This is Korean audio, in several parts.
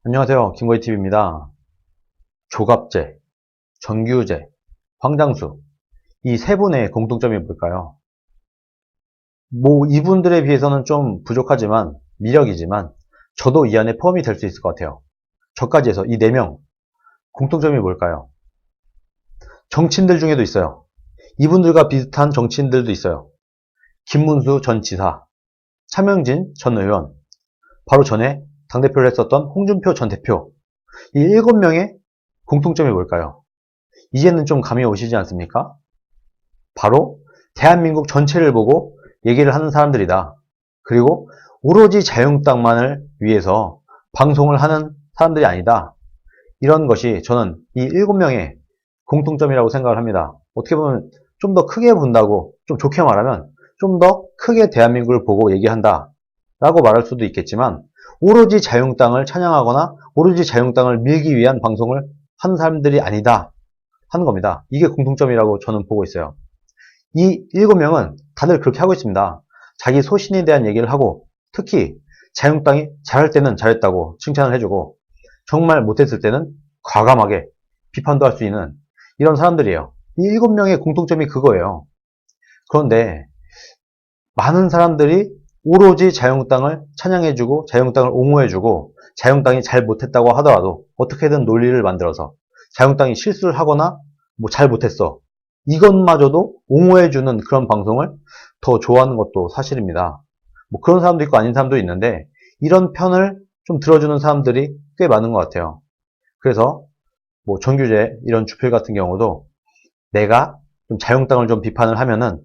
안녕하세요. 김거희TV입니다. 조갑제, 정규제, 황장수 이 세 분의 공통점이 뭘까요? 이분들에 비해서는 좀 부족하지만 미력이지만 저도 이 안에 포함이 될 수 있을 것 같아요. 저까지 해서 이 네 명 공통점이 뭘까요? 정치인들 중에도 있어요. 이분들과 비슷한 정치인들도 있어요. 김문수 전 지사, 차명진 전 의원, 바로 전에 당대표를 했었던 홍준표 전 대표, 이 7명의 공통점이 뭘까요? 이제는 좀 감이 오시지 않습니까? 바로 대한민국 전체를 보고 얘기를 하는 사람들이다. 그리고 오로지 자유한국당만을 위해서 방송을 하는 사람들이 아니다. 이런 것이 저는 이 7명의 공통점이라고 생각을 합니다. 어떻게 보면 좀 더 크게 본다고, 좀 좋게 말하면 좀 더 크게 대한민국을 보고 얘기한다 라고 말할 수도 있겠지만, 오로지 자유한국당을 찬양하거나 오로지 자유한국당을 밀기 위한 방송을 하는 사람들이 아니다 하는 겁니다. 이게 공통점이라고 저는 보고 있어요. 이 7명은 다들 그렇게 하고 있습니다. 자기 소신에 대한 얘기를 하고, 특히 자유한국당이 잘할 때는 잘했다고 칭찬을 해주고, 정말 못했을 때는 과감하게 비판도 할 수 있는 이런 사람들이에요. 이 7명의 공통점이 그거예요. 그런데 많은 사람들이 오로지 자유한국당을 찬양해주고 자유한국당을 옹호해주고, 자유한국당이 잘 못했다고 하더라도 어떻게든 논리를 만들어서 자유한국당이 실수를 하거나 잘 못했어, 이것마저도 옹호해주는 그런 방송을 더 좋아하는 것도 사실입니다. 그런 사람도 있고 아닌 사람도 있는데, 이런 편을 좀 들어주는 사람들이 꽤 많은 것 같아요. 그래서 정규제 이런 주필 같은 경우도 내가 좀 자유한국당을 좀 비판을 하면은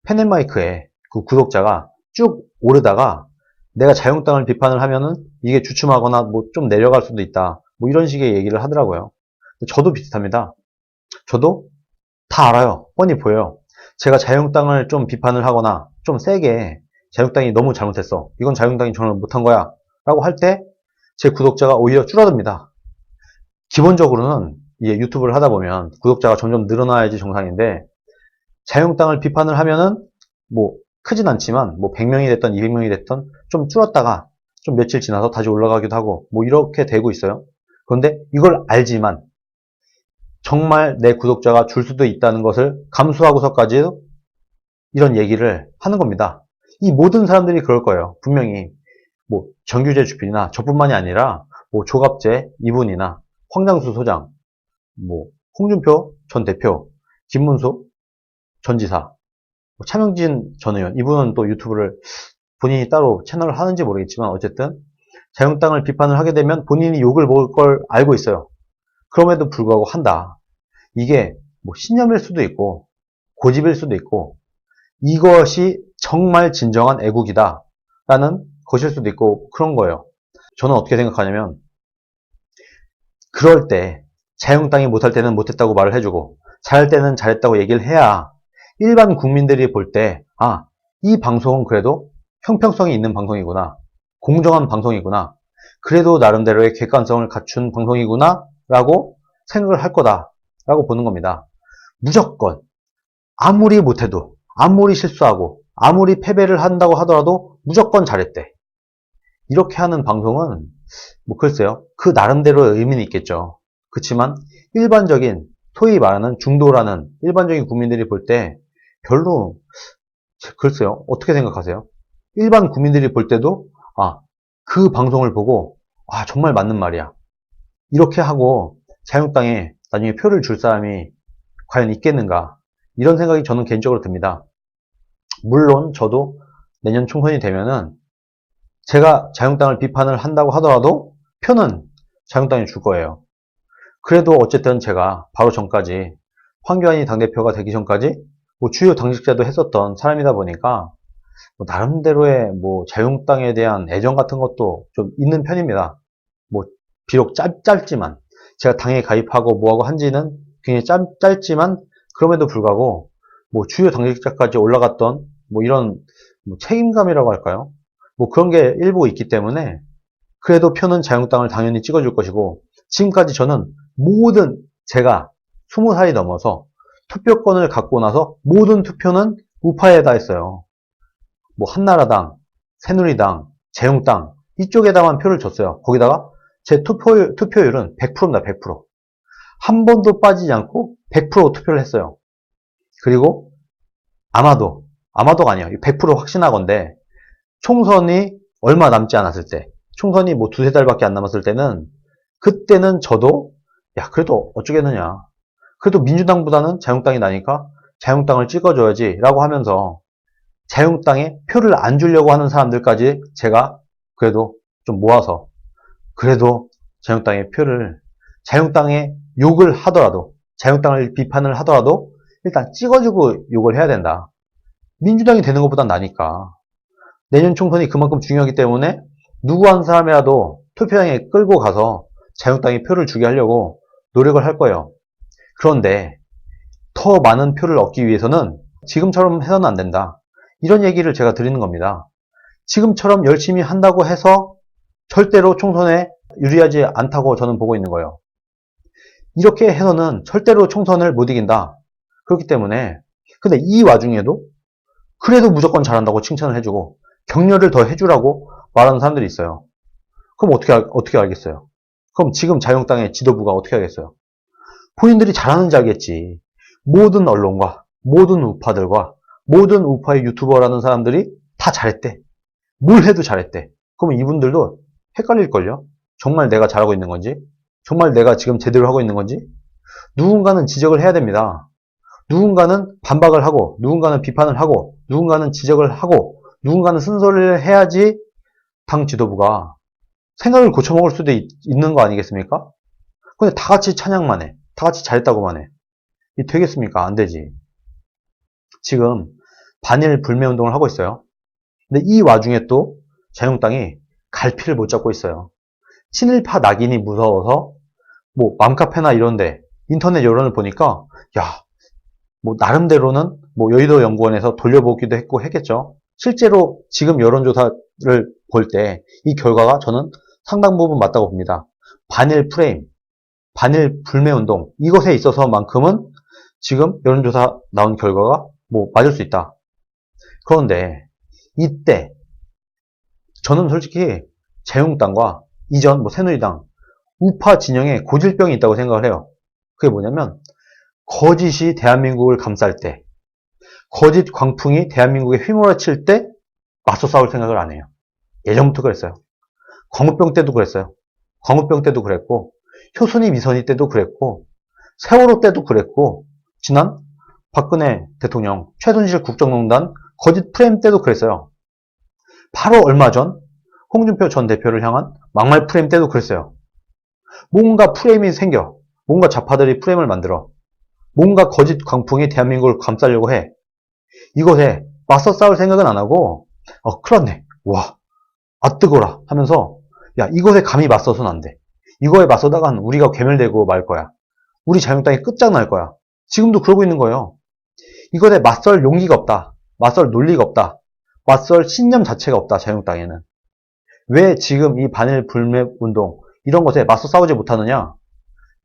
펜앤마이크에 그 구독자가 쭉 오르다가, 내가 자유한국당을 비판을 하면은 이게 주춤하거나 좀 내려갈 수도 있다, 이런 식의 얘기를 하더라고요. 저도 비슷합니다. 저도 다 알아요. 뻔히 보여요. 제가 자유한국당을 좀 비판을 하거나 좀 세게 자유한국당이 너무 잘못했어, 이건 자유한국당이 정말 못한 거야 라고 할 때 제 구독자가 오히려 줄어듭니다. 기본적으로는 유튜브를 하다 보면 구독자가 점점 늘어나야지 정상인데, 자유한국당을 비판을 하면은 크진 않지만 100명이 됐던 200명이 됐던 좀 줄었다가 좀 며칠 지나서 다시 올라가기도 하고 이렇게 되고 있어요. 그런데 이걸 알지만 정말 내 구독자가 줄 수도 있다는 것을 감수하고서까지 이런 얘기를 하는 겁니다. 이 모든 사람들이 그럴 거예요. 분명히 정규제 주필이나 저뿐만이 아니라 조갑제 이분이나 황장수 소장, 홍준표 전 대표, 김문수 전 지사, 차명진 전 의원, 이분은 또 유튜브를 본인이 따로 채널을 하는지 모르겠지만 어쨌든 자유한국당을 비판을 하게 되면 본인이 욕을 먹을 걸 알고 있어요. 그럼에도 불구하고 한다. 이게 신념일 수도 있고 고집일 수도 있고, 이것이 정말 진정한 애국이다 라는 것일 수도 있고, 그런 거예요. 저는 어떻게 생각하냐면, 그럴 때 자유한국당이 못할 때는 못했다고 말을 해주고 잘할 때는 잘했다고 얘기를 해야 일반 국민들이 볼 때, 이 방송은 그래도 형평성이 있는 방송이구나, 공정한 방송이구나, 그래도 나름대로의 객관성을 갖춘 방송이구나 라고 생각을 할 거다 라고 보는 겁니다. 무조건 아무리 못해도, 아무리 실수하고, 아무리 패배를 한다고 하더라도 무조건 잘했대, 이렇게 하는 방송은 글쎄요, 그 나름대로의 의미는 있겠죠. 그렇지만 일반적인, 소위 말하는 중도라는 일반적인 국민들이 볼 때 별로, 글쎄요, 어떻게 생각하세요? 일반 국민들이 볼 때도 그 방송을 보고 정말 맞는 말이야, 이렇게 하고 자유한국당에 나중에 표를 줄 사람이 과연 있겠는가, 이런 생각이 저는 개인적으로 듭니다. 물론 저도 내년 총선이 되면은 제가 자유한국당을 비판을 한다고 하더라도 표는 자유한국당에 줄 거예요. 그래도 어쨌든 제가 바로 전까지, 황교안이 당대표가 되기 전까지 주요 당직자도 했었던 사람이다 보니까 나름대로의 자유한국당에 대한 애정 같은 것도 좀 있는 편입니다. 비록 짧지만, 제가 당에 가입하고 뭐하고 한지는 굉장히 짧지만 그럼에도 불구하고 주요 당직자까지 올라갔던 이런 책임감이라고 할까요? 그런 게 일부 있기 때문에 그래도 표는 자유한국당을 당연히 찍어줄 것이고, 지금까지 저는 제가 20살이 넘어서 투표권을 갖고 나서 모든 투표는 우파에다 했어요. 한나라당, 새누리당, 자유한국당 이쪽에다만 표를 줬어요. 거기다가 제 투표율은 100%입니다. 100%. 한 번도 빠지지 않고 100% 투표를 했어요. 그리고 아마도가 아니에요. 100% 확신하건대 총선이 얼마 남지 않았을 때, 총선이 뭐 두세 달밖에 안 남았을 때는, 그때는 저도 야 그래도 어쩌겠느냐, 그래도 민주당보다는 자유당이 나니까 자유당을 찍어줘야지 라고 하면서 자유당에 표를 안 주려고 하는 사람들까지 제가 그래도 좀 모아서, 그래도 자유당의 표를, 자유당에 욕을 하더라도, 자유당을 비판을 하더라도 일단 찍어주고 욕을 해야 된다. 민주당이 되는 것보단 나니까. 내년 총선이 그만큼 중요하기 때문에 누구 한 사람이라도 투표장에 끌고 가서 자유당에 표를 주게 하려고 노력을 할 거예요. 그런데 더 많은 표를 얻기 위해서는 지금처럼 해서는 안 된다. 이런 얘기를 제가 드리는 겁니다. 지금처럼 열심히 한다고 해서 절대로 총선에 유리하지 않다고 저는 보고 있는 거예요. 이렇게 해서는 절대로 총선을 못 이긴다. 그렇기 때문에, 근데 이 와중에도 그래도 무조건 잘한다고 칭찬을 해주고 격려를 더 해주라고 말하는 사람들이 있어요. 그럼 어떻게 알겠어요? 그럼 지금 자유당의 지도부가 어떻게 하겠어요? 본인들이 잘하는지 알겠지. 모든 언론과 모든 우파들과 모든 우파의 유튜버라는 사람들이 다 잘했대. 뭘 해도 잘했대. 그러면 이분들도 헷갈릴걸요? 정말 내가 잘하고 있는 건지? 정말 내가 지금 제대로 하고 있는 건지? 누군가는 지적을 해야 됩니다. 누군가는 반박을 하고, 누군가는 비판을 하고, 누군가는 지적을 하고, 누군가는 쓴소리를 해야지 당 지도부가 생각을 고쳐먹을 수도 있는 거 아니겠습니까? 근데 다 같이 찬양만 해. 다 같이 잘했다고만 해. 이 되겠습니까? 안 되지. 지금 반일 불매운동을 하고 있어요. 근데 이 와중에 또 자유당이 갈피를 못 잡고 있어요. 친일파 낙인이 무서워서 뭐 맘카페나 이런데 인터넷 여론을 보니까 야, 뭐 나름대로는 뭐 여의도 연구원에서 돌려보기도 했고 했겠죠. 실제로 지금 여론조사를 볼 때 이 결과가 저는 상당 부분 맞다고 봅니다. 반일 프레임, 반일 불매운동, 이것에 있어서만큼은 지금 여론조사 나온 결과가 뭐 맞을 수 있다. 그런데 이때 저는 솔직히 자유당과 이전 뭐 새누리당, 우파 진영에 고질병이 있다고 생각을 해요. 그게 뭐냐면 거짓이 대한민국을 감쌀 때, 거짓 광풍이 대한민국에 휘몰아칠 때 맞서 싸울 생각을 안 해요. 예전부터 그랬어요. 광우병 때도 그랬어요. 광우병 때도 그랬고, 효순이 미선이 때도 그랬고, 세월호 때도 그랬고, 지난 박근혜 대통령, 최순실 국정농단 거짓 프레임 때도 그랬어요. 바로 얼마 전 홍준표 전 대표를 향한 막말 프레임 때도 그랬어요. 뭔가 프레임이 생겨. 뭔가 좌파들이 프레임을 만들어. 뭔가 거짓 광풍이 대한민국을 감싸려고 해. 이것에 맞서 싸울 생각은 안 하고 큰일 났네. 와, 아 뜨거라 하면서 야 이것에 감히 맞서서는 안 돼. 이거에 맞서다간 우리가 괴멸되고 말 거야. 우리 자유당이 끝장날 거야. 지금도 그러고 있는 거예요. 이것에 맞설 용기가 없다. 맞설 논리가 없다. 맞설 신념 자체가 없다. 자유당에는. 왜 지금 이 반일 불매운동 이런 것에 맞서 싸우지 못하느냐?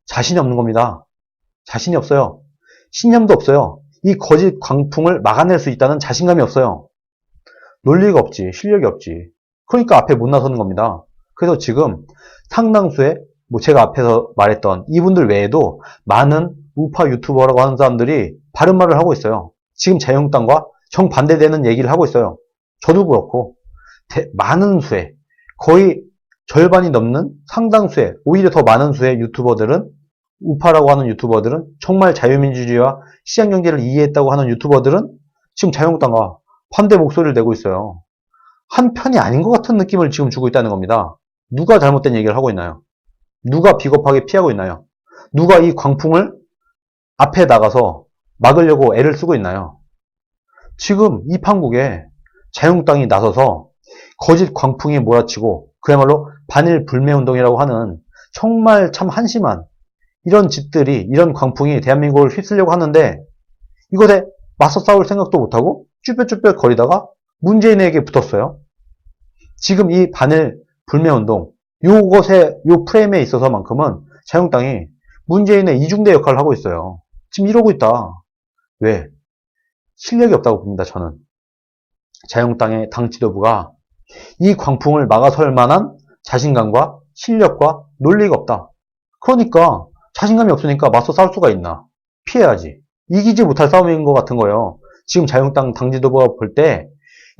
자신이 없는 겁니다. 자신이 없어요. 신념도 없어요. 이 거짓 광풍을 막아낼 수 있다는 자신감이 없어요. 논리가 없지, 실력이 없지. 그러니까 앞에 못 나서는 겁니다. 그래서 지금 상당수의 뭐 제가 앞에서 말했던 이분들 외에도 많은 우파 유튜버라고 하는 사람들이 바른 말을 하고 있어요. 지금 자유당과 정반대되는 얘기를 하고 있어요. 저도 그렇고 많은 수의 거의 절반이 넘는 상당수의 오히려 더 많은 수의 유튜버들은 우파라고 하는 유튜버들은 정말 자유민주주의와 시장경제를 이해했다고 하는 유튜버들은 지금 자유한국당과 반대 목소리를 내고 있어요. 한 편이 아닌 것 같은 느낌을 지금 주고 있다는 겁니다. 누가 잘못된 얘기를 하고 있나요? 누가 비겁하게 피하고 있나요? 누가 이 광풍을 앞에 나가서 막으려고 애를 쓰고 있나요? 지금 이 판국에 자유한국당이 나서서 거짓 광풍이 몰아치고 그야말로 반일 불매운동이라고 하는 정말 참 한심한 이런 짓들이, 이런 광풍이 대한민국을 휩쓸려고 하는데 이것에 맞서 싸울 생각도 못하고 쭈뼛쭈뼛 거리다가 문재인에게 붙었어요. 지금 이 반일 불매운동, 요 프레임에 있어서만큼은 자유당이 문재인의 이중대 역할을 하고 있어요. 지금 이러고 있다. 왜? 실력이 없다고 봅니다, 저는. 자유당의 당 지도부가 이 광풍을 막아설 만한 자신감과 실력과 논리가 없다. 그러니까 자신감이 없으니까 맞서 싸울 수가 있나? 피해야지. 이기지 못할 싸움인 것 같은 거예요. 지금 자유한국당 당지도부가 볼 때,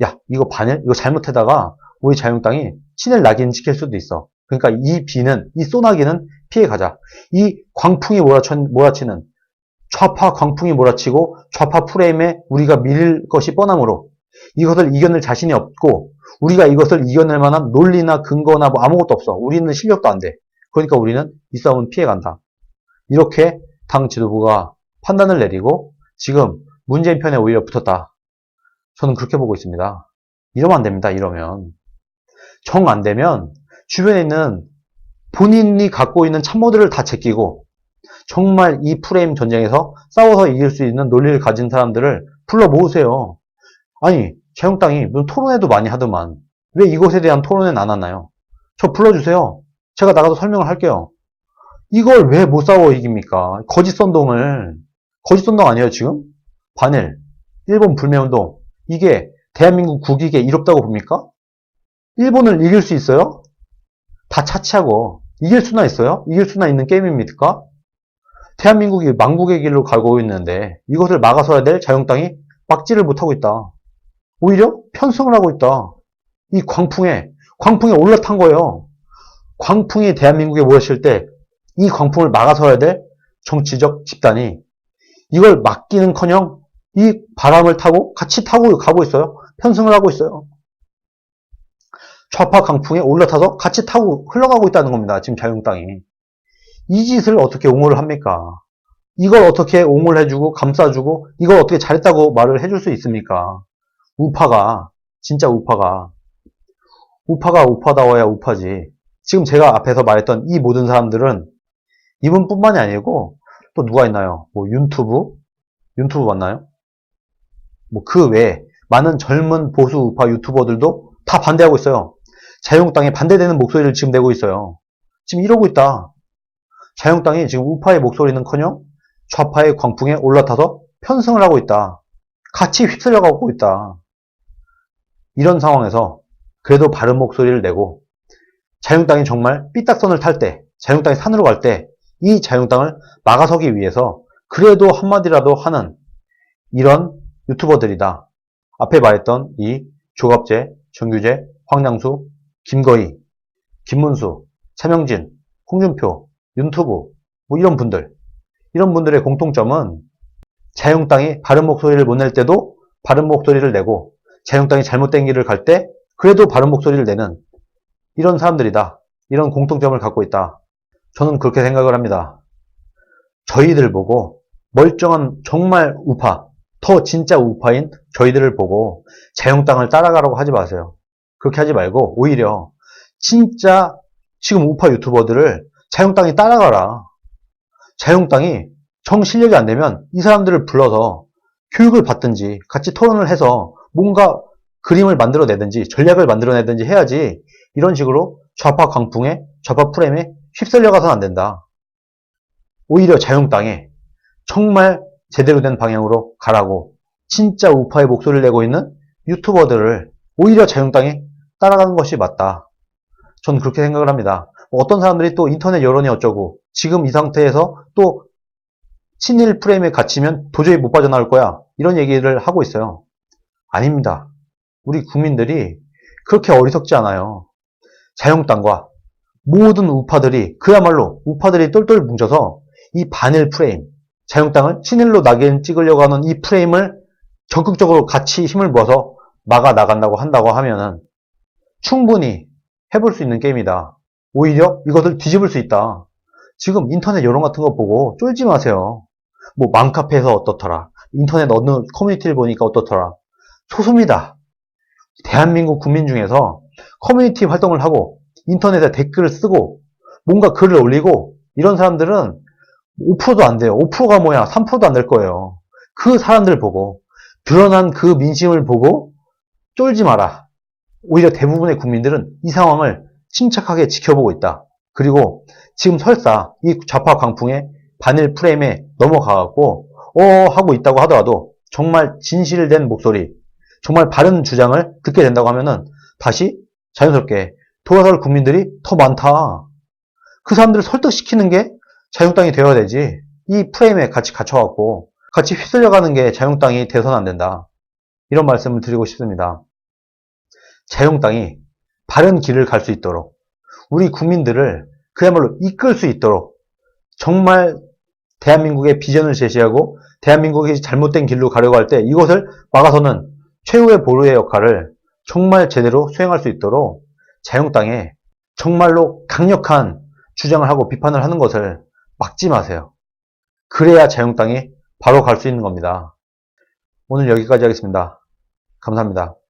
야, 이거 반일, 이거 잘못하다가 우리 자유한국당이 친일 낙인 찍힐 수도 있어. 그러니까 이 소나기는 피해가자. 이 광풍이 몰아치는 좌파 광풍이 몰아치고 좌파 프레임에 우리가 밀릴 것이 뻔하므로 이것을 이겨낼 자신이 없고 우리가 이것을 이겨낼 만한 논리나 근거나 뭐 아무것도 없어. 우리는 실력도 안 돼. 그러니까 우리는 이 싸움은 피해간다. 이렇게 당 지도부가 판단을 내리고 지금 문재인 편에 오히려 붙었다. 저는 그렇게 보고 있습니다. 이러면 안 됩니다. 이러면. 정 안 되면 주변에 있는 본인이 갖고 있는 참모들을 다 제끼고 정말 이 프레임 전쟁에서 싸워서 이길 수 있는 논리를 가진 사람들을 불러 모으세요. 아니, 자유한국당이 무슨 토론회도 많이 하더만 왜 이것에 대한 토론회는 안 하나요? 저 불러주세요. 제가 나가서 설명을 할게요. 이걸 왜 못 싸워 이깁니까? 거짓선동 아니에요 지금? 반일, 일본 불매운동, 이게 대한민국 국익에 이롭다고 봅니까? 일본을 이길 수 있어요? 다 차치하고 이길 수나 있어요? 이길 수나 있는 게임입니까? 대한민국이 망국의 길로 가고 있는데 이것을 막아서야 될 자유한국당이 막지를 못하고 있다. 오히려 편승을 하고 있다. 이 광풍에 올라탄 거예요. 광풍이 대한민국에 몰아칠 때 이 광풍을 막아서야 될 정치적 집단이 이걸 막기는커녕 이 바람을 타고 같이 타고 가고 있어요. 편승을 하고 있어요. 좌파 강풍에 올라타서 같이 타고 흘러가고 있다는 겁니다. 지금 자유한국당이. 이 짓을 어떻게 옹호를 합니까? 이걸 어떻게 옹호를 해주고 감싸주고 이걸 어떻게 잘했다고 말을 해줄 수 있습니까? 진짜 우파가 우파다워야 우파지. 지금 제가 앞에서 말했던 이 모든 사람들은 이분뿐만이 아니고 또 누가 있나요? 뭐 윤튜브 맞나요? 뭐 그 외에 많은 젊은 보수 우파 유튜버들도 다 반대하고 있어요. 자유한국당에 반대되는 목소리를 지금 내고 있어요. 지금 이러고 있다. 자유한국당이 지금 우파의 목소리는커녕 좌파의 광풍에 올라타서 편승을 하고 있다. 같이 휩쓸려가고 있다. 이런 상황에서 그래도 바른 목소리를 내고 자유한국당이 정말 삐딱선을 탈 때, 자유한국당이 산으로 갈 때 이 자유한국당을 막아서기 위해서 그래도 한마디라도 하는 이런 유튜버들이다. 앞에 말했던 이 조갑재, 정규재, 황량수, 김거희, 김문수, 차명진, 홍준표, 윤튜브 뭐 이런 분들의 공통점은 자유한국당이 바른 목소리를 못 낼 때도 바른 목소리를 내고 자유한국당이 잘못된 길을 갈 때 그래도 바른 목소리를 내는 이런 사람들이다. 이런 공통점을 갖고 있다. 저는 그렇게 생각을 합니다. 저희들 보고 멀쩡한 정말 우파, 더 진짜 우파인 저희들을 보고 자유한국당을 따라가라고 하지 마세요. 그렇게 하지 말고 오히려 진짜 지금 우파 유튜버들을 자유한국당이 따라가라. 자유한국당이 정 실력이 안 되면 이 사람들을 불러서 교육을 받든지 같이 토론을 해서 뭔가 그림을 만들어내든지 전략을 만들어내든지 해야지 이런 식으로 좌파 광풍에 좌파 프레임에 휩쓸려가서는 안 된다. 오히려 자유한국당에 정말 제대로 된 방향으로 가라고 진짜 우파의 목소리를 내고 있는 유튜버들을 오히려 자유한국당에 따라가는 것이 맞다. 저는 그렇게 생각을 합니다. 어떤 사람들이 또 인터넷 여론이 어쩌고 지금 이 상태에서 또 친일 프레임에 갇히면 도저히 못 빠져나올 거야. 이런 얘기를 하고 있어요. 아닙니다. 우리 국민들이 그렇게 어리석지 않아요. 자유한국당과 모든 우파들이 그야말로 우파들이 똘똘 뭉쳐서 이 반일 프레임, 자유한국당을 친일로 낙인 찍으려고 하는 이 프레임을 적극적으로 같이 힘을 모아서 막아 나간다고 한다고 하면은 충분히 해볼 수 있는 게임이다. 오히려 이것을 뒤집을 수 있다. 지금 인터넷 여론 같은 거 보고 쫄지 마세요. 뭐 맘카페에서 어떻더라. 인터넷 어느 커뮤니티를 보니까 어떻더라. 소수입니다. 대한민국 국민 중에서 커뮤니티 활동을 하고 인터넷에 댓글을 쓰고 뭔가 글을 올리고 이런 사람들은 5%도 안 돼요. 5%가 뭐야? 3%도 안 될 거예요. 그 사람들 보고 드러난 그 민심을 보고 쫄지 마라. 오히려 대부분의 국민들은 이 상황을 침착하게 지켜보고 있다. 그리고 지금 설사 이 좌파 광풍에 반일 프레임에 넘어가갖고 하고 있다고 하더라도 정말 진실된 목소리, 정말 바른 주장을 듣게 된다고 하면은 다시 자연스럽게 돌아설 국민들이 더 많다. 그 사람들을 설득시키는 게 자유한국당이 되어야 되지. 이 프레임에 같이 갇혀갖고 같이 휩쓸려가는 게 자유한국당이 돼서는 안 된다. 이런 말씀을 드리고 싶습니다. 자유한국당이 바른 길을 갈 수 있도록 우리 국민들을 그야말로 이끌 수 있도록 정말 대한민국의 비전을 제시하고 대한민국이 잘못된 길로 가려고 할 때 이것을 막아서는 최후의 보루의 역할을 정말 제대로 수행할 수 있도록 자유한국당에 정말로 강력한 주장을 하고 비판을 하는 것을 막지 마세요. 그래야 자유한국당이 바로 갈 수 있는 겁니다. 오늘 여기까지 하겠습니다. 감사합니다.